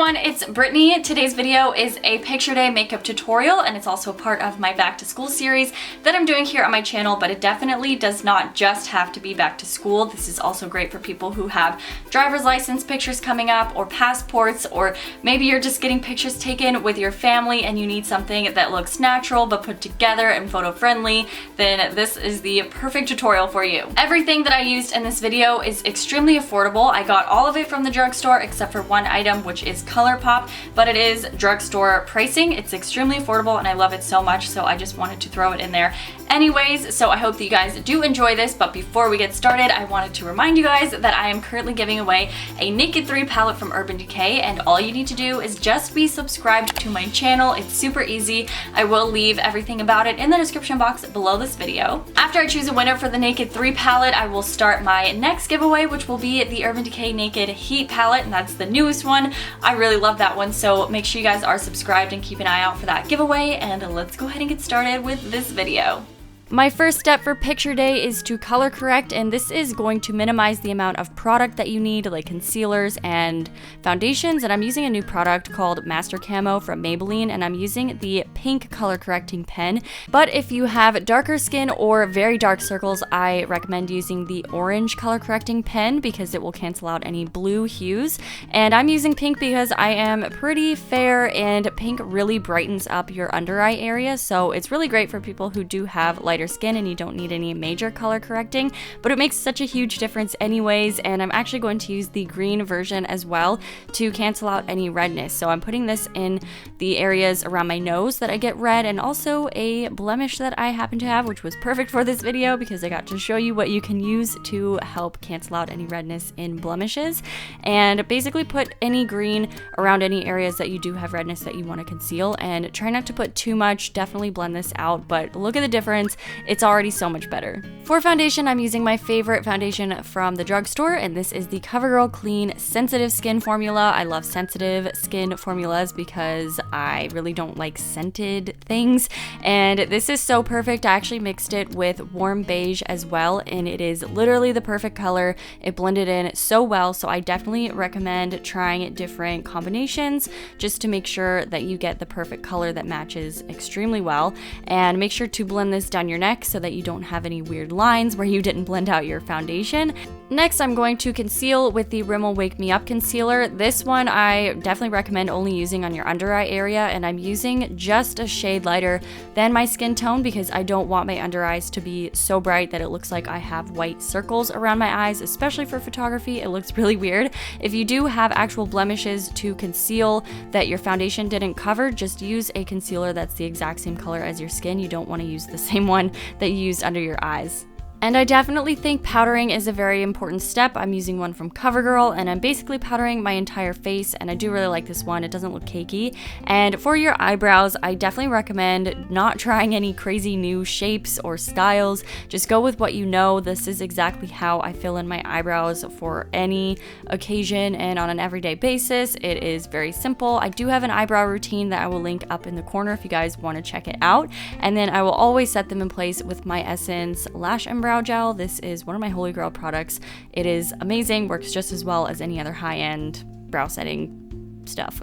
everyone, it's Brittany. Today's video is a picture day makeup tutorial, and it's also part of my back to school series that I'm doing here on my channel, but it definitely does not just have to be back to school. This is also great for people who have driver's license pictures coming up, or passports, or maybe you're just getting pictures taken with your family and you need something that looks natural but put together and photo friendly. Then this is the perfect tutorial for you. Everything that I used in this video is extremely affordable. I got all of it from the drugstore except for one item, which is ColourPop, but it is drugstore pricing. It's extremely affordable and I love it so much, so I just wanted to throw it in there anyways. So I hope that you guys do enjoy this, but before we get started, I wanted to remind you guys that I am currently giving away a Naked 3 palette from Urban Decay, and all you need to do is just be subscribed to my channel. It's super easy. I will leave everything about it in the description box below this video. After I choose a winner for the Naked 3 palette, I will start my next giveaway, which will be the Urban Decay Naked Heat palette, and that's the newest one. I really love that one, so make sure you guys are subscribed and keep an eye out for that giveaway, and let's go ahead and get started with this video. My first step for picture day is to color correct, and this is going to minimize the amount of product that you need, like concealers and foundations. And I'm using a new product called MasterCamo from Maybelline, and I'm using the pink color correcting pen. But if you have darker skin or very dark circles, I recommend using the orange color correcting pen because it will cancel out any blue hues. And I'm using pink because I am pretty fair, and pink really brightens up your under eye area, so it's really great for people who do have lighter skin and you don't need any major color correcting, but it makes such a huge difference anyways. And I'm actually going to use the green version as well to cancel out any redness. So I'm putting this in the areas around my nose that I get red, and also a blemish that I happen to have, which was perfect for this video because I got to show you what you can use to help cancel out any redness in blemishes. And basically put any green around any areas that you do have redness that you want to conceal, and try not to put too much. Definitely blend this out, but look at the difference. It's already so much better. For foundation, I'm using my favorite foundation from the drugstore, and this is the Covergirl Clean Sensitive Skin Formula. I love sensitive skin formulas because I really don't like scented things, and this is so perfect. I actually mixed it with warm beige as well, and it is literally the perfect color. It blended in so well, so I definitely recommend trying different combinations just to make sure that you get the perfect color that matches extremely well. And make sure to blend this down your neck so that you don't have any weird lines where you didn't blend out your foundation. Next, I'm going to conceal with the Rimmel Wake Me Up concealer. This one I definitely recommend only using on your under eye area, and I'm using just a shade lighter than my skin tone because I don't want my under eyes to be so bright that it looks like I have white circles around my eyes, especially for photography. It looks really weird. If you do have actual blemishes to conceal that your foundation didn't cover, just use a concealer that's the exact same color as your skin. You don't want to use the same one that you used under your eyes. And I definitely think powdering is a very important step. I'm using one from Covergirl, and I'm basically powdering my entire face, and I do really like this one. It doesn't look cakey. And for your eyebrows, I definitely recommend not trying any crazy new shapes or styles. Just go with what you know. This is exactly how I fill in my eyebrows for any occasion and on an everyday basis. It is very simple. I do have an eyebrow routine that I will link up in the corner if you guys want to check it out. And then I will always set them in place with my Essence Lash and Brow Gel. This is one of my holy grail products. It is amazing, works just as well as any other high-end brow setting stuff.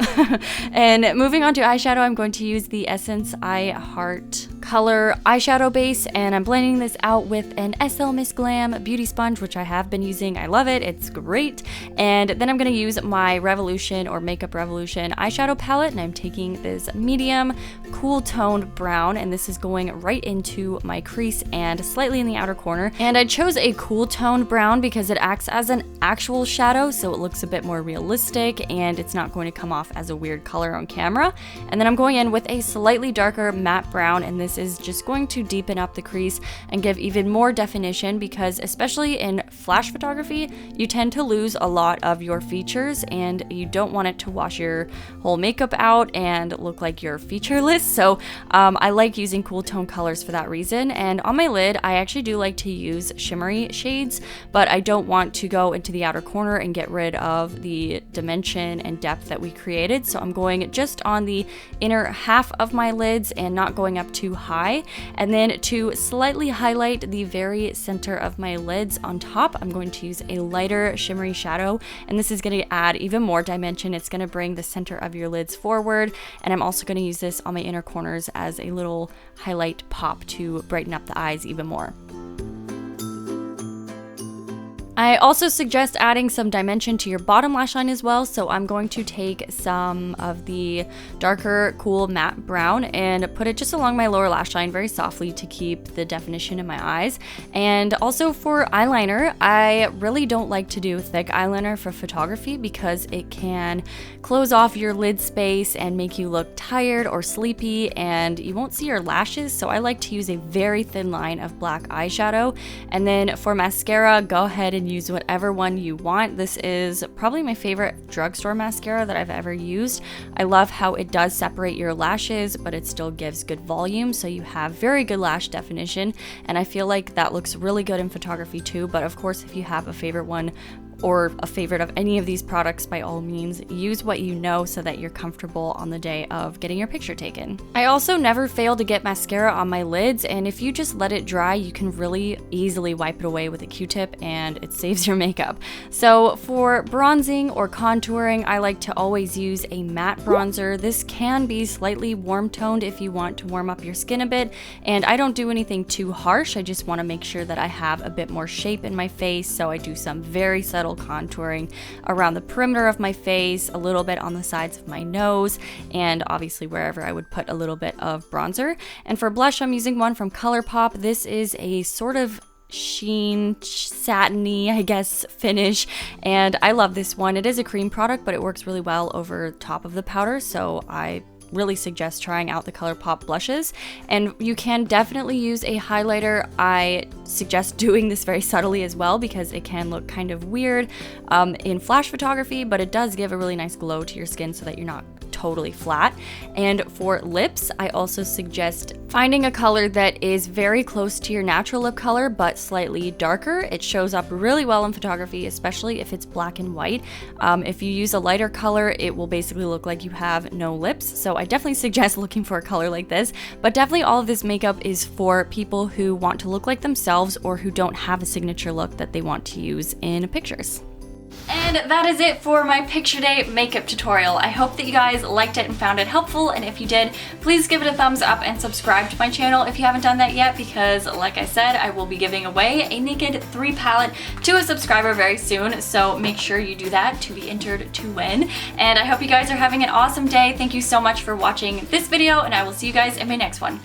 And moving on to eyeshadow, I'm going to use the Essence I Heart color eyeshadow base, and I'm blending this out with an SL Miss Glam beauty sponge, which I have been using. I love it. It's great. And then I'm going to use my Revolution or Makeup Revolution eyeshadow palette, and I'm taking this medium cool toned brown, and this is going right into my crease and slightly in the outer corner. And I chose a cool toned brown because it acts as an actual shadow, so it looks a bit more realistic and it's not going to come off as a weird color on camera. And then I'm going in with a slightly darker matte brown, and this is just going to deepen up the crease and give even more definition because especially in flash photography, you tend to lose a lot of your features and you don't want it to wash your whole makeup out and look like you're featureless. So I like using cool tone colors for that reason. And on my lid, I actually do like to use shimmery shades, but I don't want to go into the outer corner and get rid of the dimension and depth that we created. So I'm going just on the inner half of my lids and not going up too high high. And then to slightly highlight the very center of my lids on top, I'm going to use a lighter shimmery shadow, and this is going to add even more dimension. It's going to bring the center of your lids forward, and I'm also going to use this on my inner corners as a little highlight pop to brighten up the eyes even more. I also suggest adding some dimension to your bottom lash line as well, so I'm going to take some of the darker cool matte brown and put it just along my lower lash line very softly to keep the definition in my eyes. And also for eyeliner, I really don't like to do thick eyeliner for photography because it can close off your lid space and make you look tired or sleepy, and you won't see your lashes, so I like to use a very thin line of black eyeshadow. And then for mascara, go ahead and use whatever one you want. This is probably my favorite drugstore mascara that I've ever used. I love how it does separate your lashes, but it still gives good volume, so you have very good lash definition, and I feel like that looks really good in photography too. But of course, if you have a favorite one or a favorite of any of these products, by all means, use what you know so that you're comfortable on the day of getting your picture taken. I also never fail to get mascara on my lids, and if you just let it dry, you can really easily wipe it away with a Q-tip and it saves your makeup. So for bronzing or contouring, I like to always use a matte bronzer. This can be slightly warm toned if you want to warm up your skin a bit, and I don't do anything too harsh. I just want to make sure that I have a bit more shape in my face, so I do some very subtle contouring around the perimeter of my face, a little bit on the sides of my nose, and obviously wherever I would put a little bit of bronzer. And for blush, I'm using one from ColourPop. This is a sort of sheen, satiny, I guess, finish, and I love this one. It is a cream product, but it works really well over top of the powder, so I really suggest trying out the ColourPop blushes. And you can definitely use a highlighter. I suggest doing this very subtly as well because it can look kind of weird in flash photography, but it does give a really nice glow to your skin so that you're not totally flat. And for lips, I also suggest finding a color that is very close to your natural lip color but slightly darker. It shows up really well in photography, especially if it's black and white. If you use a lighter color, it will basically look like you have no lips, so I definitely suggest looking for a color like this. But definitely all of this makeup is for people who want to look like themselves or who don't have a signature look that they want to use in pictures. And that is it for my picture day makeup tutorial. I hope that you guys liked it and found it helpful, and if you did, please give it a thumbs up and subscribe to my channel if you haven't done that yet, because like I said, I will be giving away a Naked 3 palette to a subscriber very soon, so make sure you do that to be entered to win. And I hope you guys are having an awesome day. Thank you so much for watching this video, and I will see you guys in my next one.